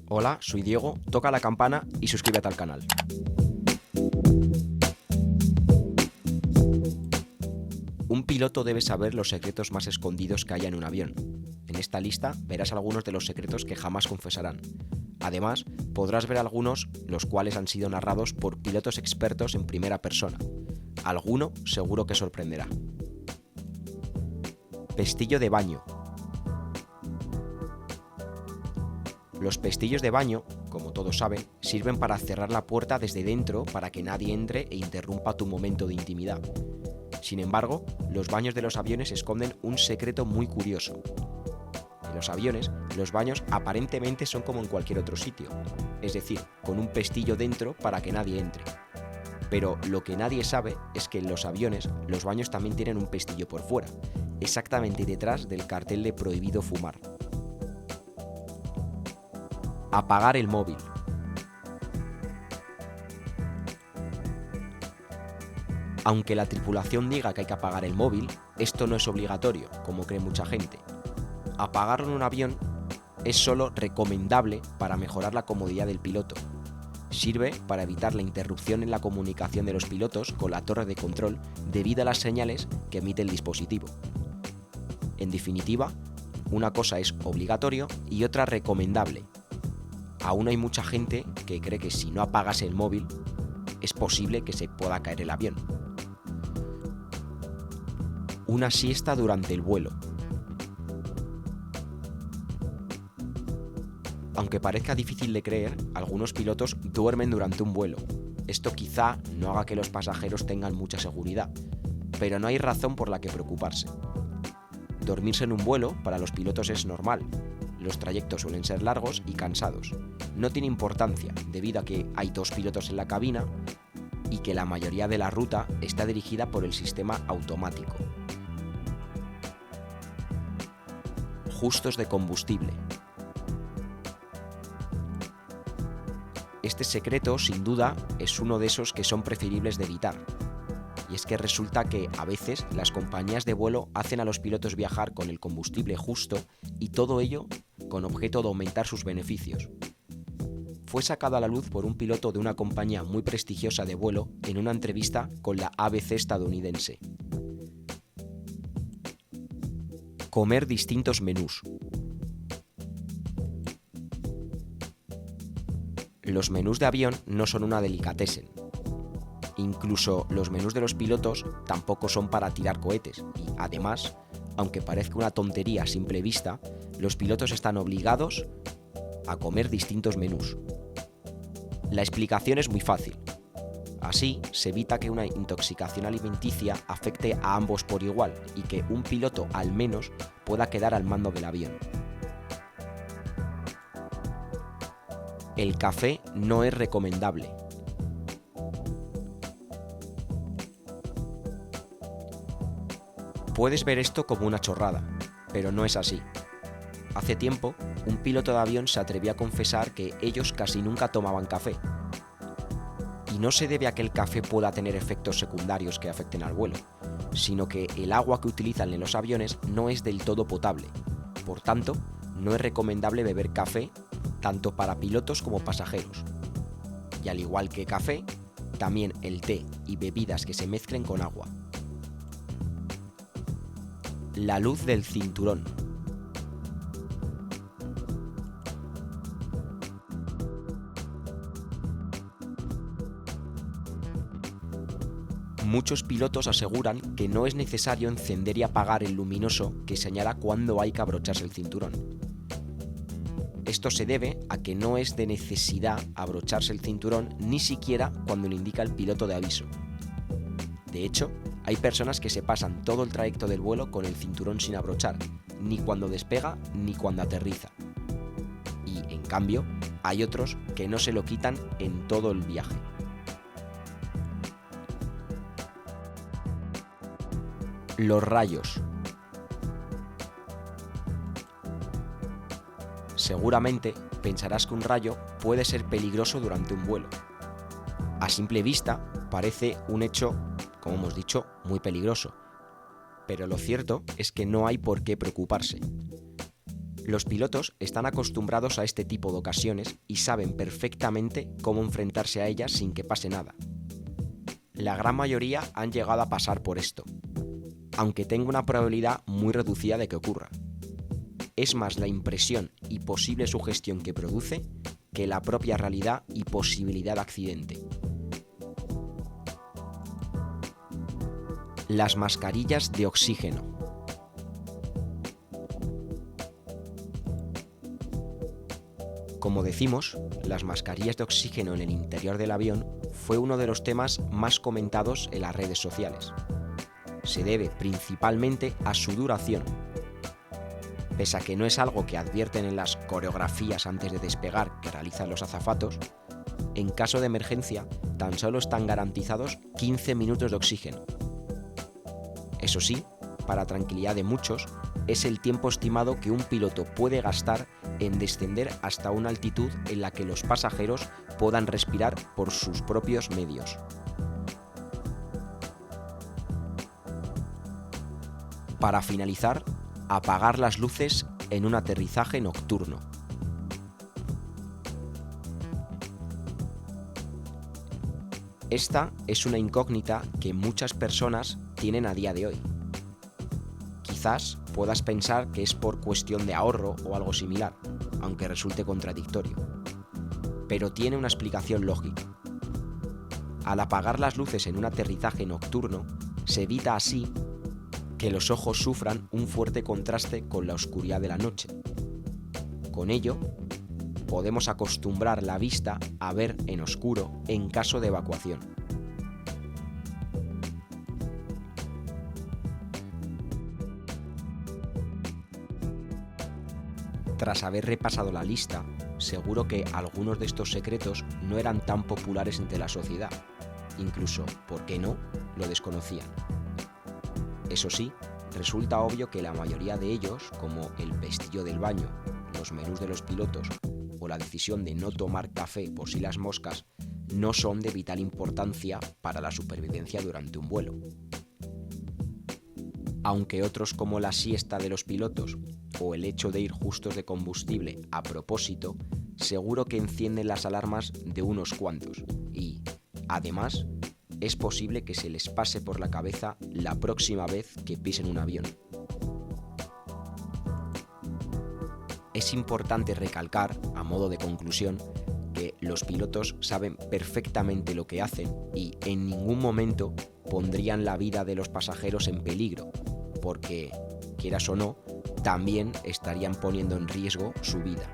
Hola, soy Diego, toca la campana y suscríbete al canal. Un piloto debe saber los secretos más escondidos que haya en un avión. En esta lista verás algunos de los secretos que jamás confesarán. Además, podrás ver algunos los cuales han sido narrados por pilotos expertos en primera persona. Alguno seguro que sorprenderá. Pestillo de baño. Los pestillos de baño, como todos saben, sirven para cerrar la puerta desde dentro para que nadie entre e interrumpa tu momento de intimidad. Sin embargo, los baños de los aviones esconden un secreto muy curioso. En los aviones, los baños aparentemente son como en cualquier otro sitio, es decir, con un pestillo dentro para que nadie entre. Pero lo que nadie sabe es que en los aviones los baños también tienen un pestillo por fuera, exactamente detrás del cartel de prohibido fumar. Apagar el móvil. Aunque la tripulación diga que hay que apagar el móvil, esto no es obligatorio, como cree mucha gente. Apagarlo en un avión es solo recomendable para mejorar la comodidad del piloto. Sirve para evitar la interrupción en la comunicación de los pilotos con la torre de control debido a las señales que emite el dispositivo. En definitiva, una cosa es obligatorio y otra recomendable. Aún hay mucha gente que cree que si no apagas el móvil, es posible que se pueda caer el avión. Una siesta durante el vuelo. Aunque parezca difícil de creer, algunos pilotos duermen durante un vuelo. Esto quizá no haga que los pasajeros tengan mucha seguridad, pero no hay razón por la que preocuparse. Dormirse en un vuelo para los pilotos es normal. Los trayectos suelen ser largos y cansados. No tiene importancia debido a que hay 2 pilotos en la cabina y que la mayoría de la ruta está dirigida por el sistema automático. Justos de combustible. Este secreto, sin duda, es uno de esos que son preferibles de evitar. Y es que resulta que a veces las compañías de vuelo hacen a los pilotos viajar con el combustible justo y todo ello con objeto de aumentar sus beneficios. Fue sacado a la luz por un piloto de una compañía muy prestigiosa de vuelo en una entrevista con la ABC estadounidense. Comer distintos menús. Los menús de avión no son una delicatessen. Incluso los menús de los pilotos tampoco son para tirar cohetes y, además, aunque parezca una tontería a simple vista, los pilotos están obligados a comer distintos menús. La explicación es muy fácil. Así se evita que una intoxicación alimenticia afecte a ambos por igual y que un piloto al menos pueda quedar al mando del avión. El café no es recomendable. Puedes ver esto como una chorrada, pero no es así. Hace tiempo, un piloto de avión se atrevió a confesar que ellos casi nunca tomaban café. Y no se debe a que el café pueda tener efectos secundarios que afecten al vuelo, sino que el agua que utilizan en los aviones no es del todo potable. Por tanto, no es recomendable beber café tanto para pilotos como pasajeros. Y al igual que café, también el té y bebidas que se mezclen con agua. La luz del cinturón. Muchos pilotos aseguran que no es necesario encender y apagar el luminoso que señala cuándo hay que abrocharse el cinturón. Esto se debe a que no es de necesidad abrocharse el cinturón ni siquiera cuando lo indica el piloto de aviso. De hecho, hay personas que se pasan todo el trayecto del vuelo con el cinturón sin abrochar, ni cuando despega ni cuando aterriza. Y, en cambio, hay otros que no se lo quitan en todo el viaje. Los rayos. Seguramente pensarás que un rayo puede ser peligroso durante un vuelo. A simple vista parece un hecho, como hemos dicho, muy peligroso. Pero lo cierto es que no hay por qué preocuparse. Los pilotos están acostumbrados a este tipo de ocasiones y saben perfectamente cómo enfrentarse a ellas sin que pase nada. La gran mayoría han llegado a pasar por esto, aunque tenga una probabilidad muy reducida de que ocurra. Es más la impresión y posible sugestión que produce que la propia realidad y posibilidad de accidente. Las mascarillas de oxígeno. Como decimos, las mascarillas de oxígeno en el interior del avión fue uno de los temas más comentados en las redes sociales. Se debe principalmente a su duración. Pese a que no es algo que advierten en las coreografías antes de despegar que realizan los azafatos, en caso de emergencia tan solo están garantizados 15 minutos de oxígeno. Eso sí, para tranquilidad de muchos, es el tiempo estimado que un piloto puede gastar en descender hasta una altitud en la que los pasajeros puedan respirar por sus propios medios. Para finalizar, apagar las luces en un aterrizaje nocturno. Esta es una incógnita que muchas personas tienen a día de hoy. Quizás puedas pensar que es por cuestión de ahorro o algo similar, aunque resulte contradictorio. Pero tiene una explicación lógica. Al apagar las luces en un aterrizaje nocturno, se evita así que los ojos sufran un fuerte contraste con la oscuridad de la noche. Con ello, podemos acostumbrar la vista a ver en oscuro en caso de evacuación. Tras haber repasado la lista, seguro que algunos de estos secretos no eran tan populares entre la sociedad. Incluso, ¿por qué no?, lo desconocían. Eso sí, resulta obvio que la mayoría de ellos, como el pestillo del baño, los menús de los pilotos o la decisión de no tomar café por si las moscas, no son de vital importancia para la supervivencia durante un vuelo. Aunque otros, como la siesta de los pilotos o el hecho de ir justos de combustible a propósito, seguro que encienden las alarmas de unos cuantos y, además, es posible que se les pase por la cabeza la próxima vez que pisen un avión. Es importante recalcar, a modo de conclusión, que los pilotos saben perfectamente lo que hacen y en ningún momento pondrían la vida de los pasajeros en peligro, porque, quieras o no, también estarían poniendo en riesgo su vida.